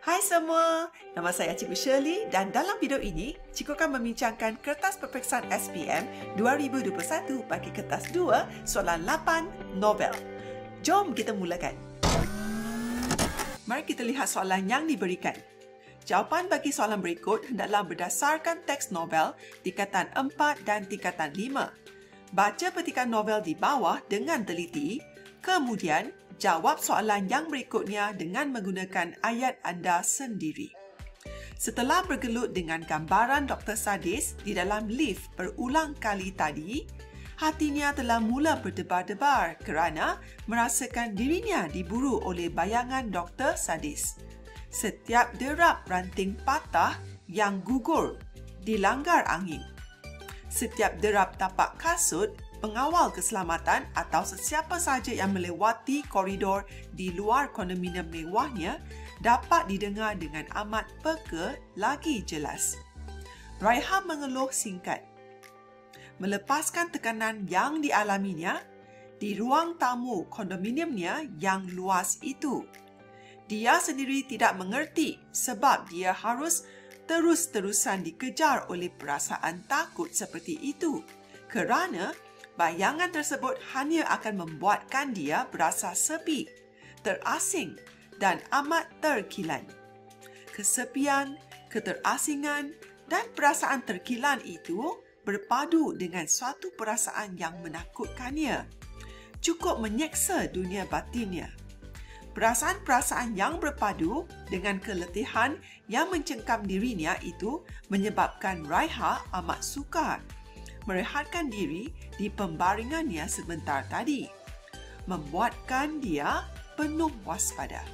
Hai semua, nama saya Cikgu Shirley dan dalam video ini, Cikgu akan membincangkan kertas peperiksaan SPM 2021 bagi kertas 2, soalan 8, novel. Jom kita mulakan. Mari kita lihat soalan yang diberikan. Jawapan bagi soalan berikut hendaklah berdasarkan teks novel tingkatan 4 dan tingkatan 5. Baca petikan novel di bawah dengan teliti, kemudian jawab soalan yang berikutnya dengan menggunakan ayat anda sendiri. Setelah bergelut dengan gambaran Dr. Sadis di dalam lift berulang kali tadi, hatinya telah mula berdebar-debar kerana merasakan dirinya diburu oleh bayangan Dr. Sadis. Setiap derap ranting patah yang gugur dilanggar angin. Setiap derap tapak kasut pengawal keselamatan atau sesiapa sahaja yang melewati koridor di luar kondominium mewahnya dapat didengar dengan amat peka lagi jelas. Raiha mengeluh singkat. Melepaskan tekanan yang dialaminya di ruang tamu kondominiumnya yang luas itu. Dia sendiri tidak mengerti sebab dia harus terus-terusan dikejar oleh perasaan takut seperti itu kerana bayangan tersebut hanya akan membuatkan dia berasa sepi, terasing dan amat terkilan. Kesepian, keterasingan dan perasaan terkilan itu berpadu dengan suatu perasaan yang menakutkannya. Cukup menyeksa dunia batinnya. Perasaan-perasaan yang berpadu dengan keletihan yang mencengkam dirinya itu menyebabkan Raiha amat sukar merehatkan diri di pembaringannya sebentar tadi, membuatkan dia penuh waspada.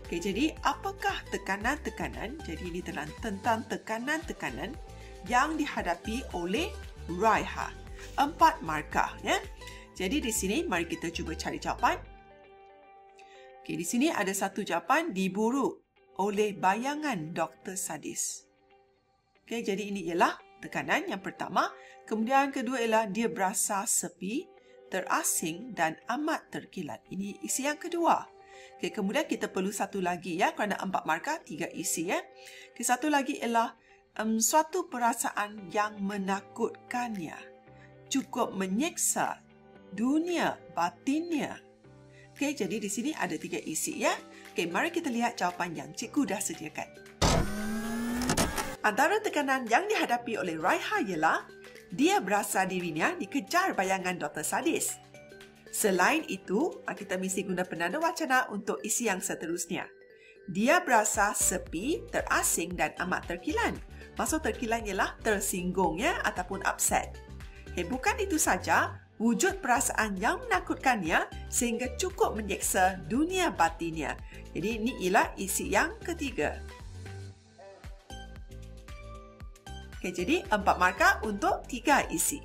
Okay, jadi apakah tekanan-tekanan? Jadi ini tentang tekanan-tekanan yang dihadapi oleh Raiha. 4 markah, ya. Jadi di sini mari kita cuba cari jawapan. Okay, di sini ada satu jawapan, diburu oleh bayangan Dr. Sadis. Okay, jadi ini ialah tekanan yang pertama. Kemudian kedua ialah dia berasa sepi, terasing dan amat terkilat. Ini isi yang kedua. Okay, kemudian kita perlu satu lagi, ya, kerana 4 markah, 3 isi, ya. Okay, satu lagi ialah suatu perasaan yang menakutkannya. Cukup menyeksa dunia batinnya. Okay, jadi di sini ada 3 isi, ya. Okay, mari kita lihat jawapan yang cikgu dah sediakan. Antara tekanan yang dihadapi oleh Raiha ialah dia berasa dirinya dikejar bayangan Dr. Sadis. Selain itu, kita mesti guna penanda wacana untuk isi yang seterusnya. Dia berasa sepi, terasing dan amat terkilan. Maksud terkilan ialah tersinggung, ya, ataupun upset. Bukan itu saja, wujud perasaan yang menakutkannya sehingga cukup menyeksa dunia batinnya. Jadi ini ialah isi yang ketiga. Okay, jadi 4 markah untuk 3 isi.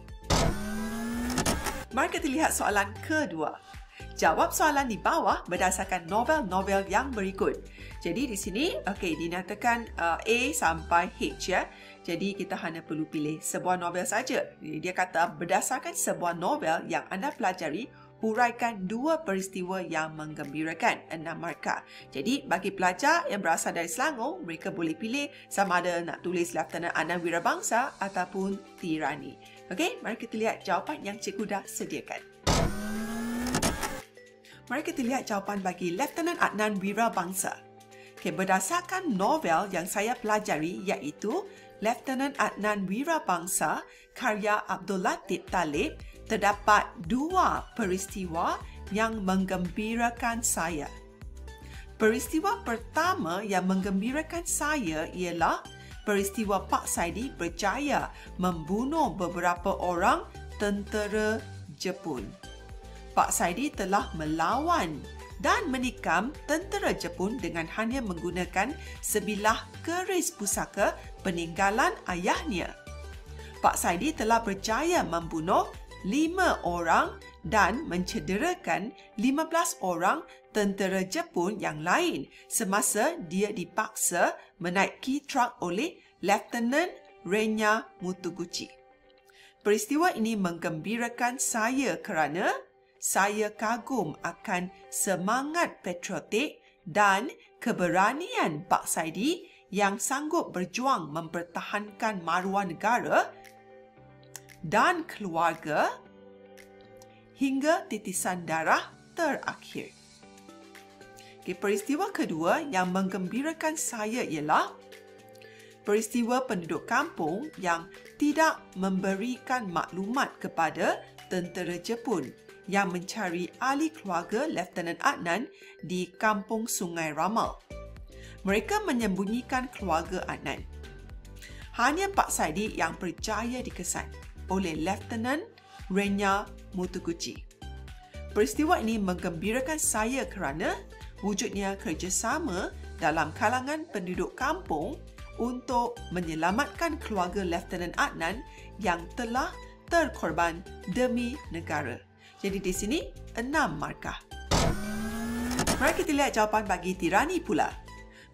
Mari kita lihat soalan kedua. Jawab soalan di bawah berdasarkan novel-novel yang berikut. Jadi di sini dinyatakan A sampai H, ya. Jadi kita hanya perlu pilih sebuah novel saja. Jadi dia kata berdasarkan sebuah novel yang anda pelajari, huraikan 2 peristiwa yang menggembirakan, 6 markah. Jadi bagi pelajar yang berasal dari Selangor, mereka boleh pilih sama ada nak tulis Lieutenant Adnan Wirabangsa ataupun Tirani. Okey, mari kita lihat jawapan yang cikgu dah sediakan. Mari kita lihat jawapan bagi Lieutenant Adnan Wirabangsa. Okay, berdasarkan novel yang saya pelajari iaitu Lieutenant Adnan Wirabangsa karya Abdul Latif Talib, terdapat 2 peristiwa yang menggembirakan saya. Peristiwa pertama yang menggembirakan saya ialah peristiwa Pak Saidi berjaya membunuh beberapa orang tentera Jepun. Pak Saidi telah melawan dan menikam tentera Jepun dengan hanya menggunakan sebilah keris pusaka peninggalan ayahnya. Pak Saidi telah berjaya membunuh 5 orang dan mencederakan 15 orang tentera Jepun yang lain semasa dia dipaksa menaiki truk oleh Lieutenant Renya Mutoguchi. Peristiwa ini menggembirakan saya kerana saya kagum akan semangat patriotik dan keberanian Pak Saidi yang sanggup berjuang mempertahankan maruah negara dan keluarga hingga titisan darah terakhir. Peristiwa kedua yang menggembirakan saya ialah peristiwa penduduk kampung yang tidak memberikan maklumat kepada tentera Jepun yang mencari ahli keluarga Lieutenant Adnan di kampung Sungai Ramal. Mereka menyembunyikan keluarga Adnan. Hanya Pak Saidi yang berjaya dikesan oleh Lieutenant Renya Mutuguchi. Peristiwa ini menggembirakan saya kerana wujudnya kerjasama dalam kalangan penduduk kampung untuk menyelamatkan keluarga Lieutenant Adnan yang telah terkorban demi negara. Jadi di sini 6 markah. Mari kita lihat jawapan bagi tirani pula.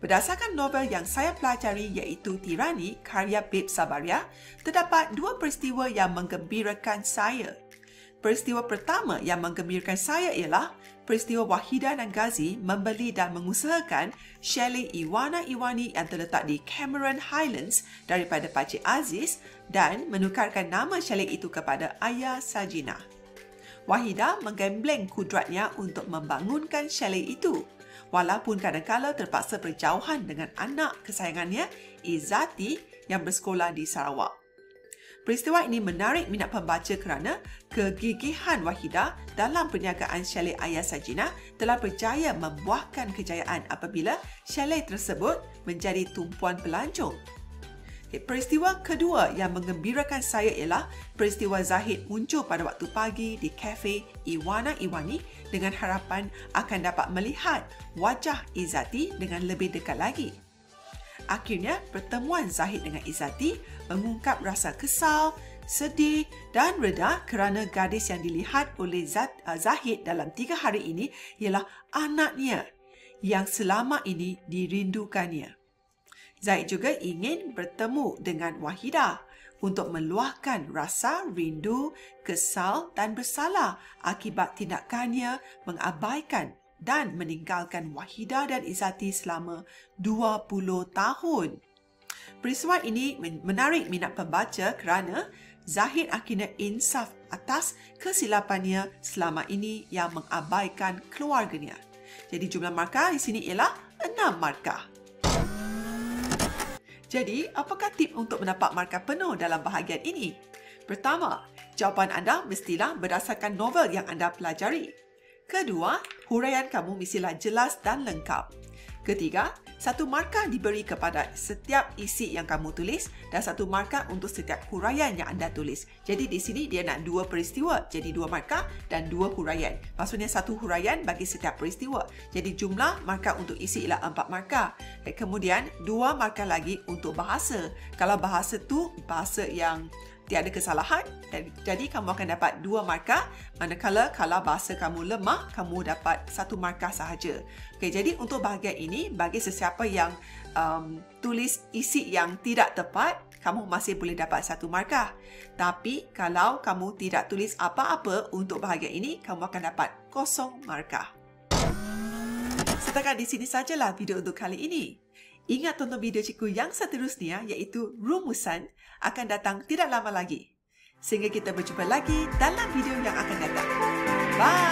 Berdasarkan novel yang saya pelajari iaitu Tirani karya Babe Sabaria, terdapat 2 peristiwa yang menggembirakan saya. Peristiwa pertama yang menggembirakan saya ialah peristiwa Wahida dan Ghazi membeli dan mengusahakan chalet Iwana Iwani yang terletak di Cameron Highlands daripada Pakcik Aziz dan menukarkan nama chalet itu kepada Ayah Sajina. Wahida menggembleng kudratnya untuk membangunkan chalet itu, walaupun kadang-kala terpaksa berjauhan dengan anak kesayangannya, Izzati, yang bersekolah di Sarawak. Peristiwa ini menarik minat pembaca kerana kegigihan Wahida dalam perniagaan chalet Ayah Sajina telah berjaya membuahkan kejayaan apabila chalet tersebut menjadi tumpuan pelancong. Peristiwa kedua yang menggembirakan saya ialah peristiwa Zahid muncul pada waktu pagi di kafe Iwana Iwani dengan harapan akan dapat melihat wajah Izzati dengan lebih dekat lagi. Akhirnya, pertemuan Zahid dengan Izzati mengungkap rasa kesal, sedih dan reda kerana gadis yang dilihat oleh Zahid dalam 3 hari ini ialah anaknya yang selama ini dirindukannya. Zahid juga ingin bertemu dengan Wahida untuk meluahkan rasa rindu, kesal dan bersalah akibat tindakannya mengabaikan dan meninggalkan Wahida dan Izzati selama 20 tahun. Peristiwa ini menarik minat pembaca kerana Zahid akhirnya insaf atas kesilapannya selama ini yang mengabaikan keluarganya. Jadi jumlah markah di sini ialah 6 markah. Jadi, apakah tip untuk mendapat markah penuh dalam bahagian ini? Pertama, jawapan anda mestilah berdasarkan novel yang anda pelajari. Kedua, huraian kamu mestilah jelas dan lengkap. Ketiga, 1 markah diberi kepada setiap isi yang kamu tulis dan 1 markah untuk setiap huraian yang anda tulis. Jadi di sini dia nak 2 peristiwa, jadi 2 markah dan 2 huraian. Maksudnya 1 huraian bagi setiap peristiwa. Jadi jumlah markah untuk isi ialah 4 markah. Kemudian 2 markah lagi untuk bahasa. Kalau bahasa tu bahasa yang tiada kesalahan, jadi kamu akan dapat 2 markah, manakala kalau bahasa kamu lemah, kamu dapat 1 markah sahaja. Okey, jadi untuk bahagian ini, bagi sesiapa yang tulis isi yang tidak tepat, kamu masih boleh dapat 1 markah. Tapi kalau kamu tidak tulis apa-apa untuk bahagian ini, kamu akan dapat 0 markah. Setakat di sini sajalah video untuk kali ini. Ingat tonton video cikgu yang seterusnya iaitu rumusan akan datang tidak lama lagi. Sehingga kita berjumpa lagi dalam video yang akan datang. Bye!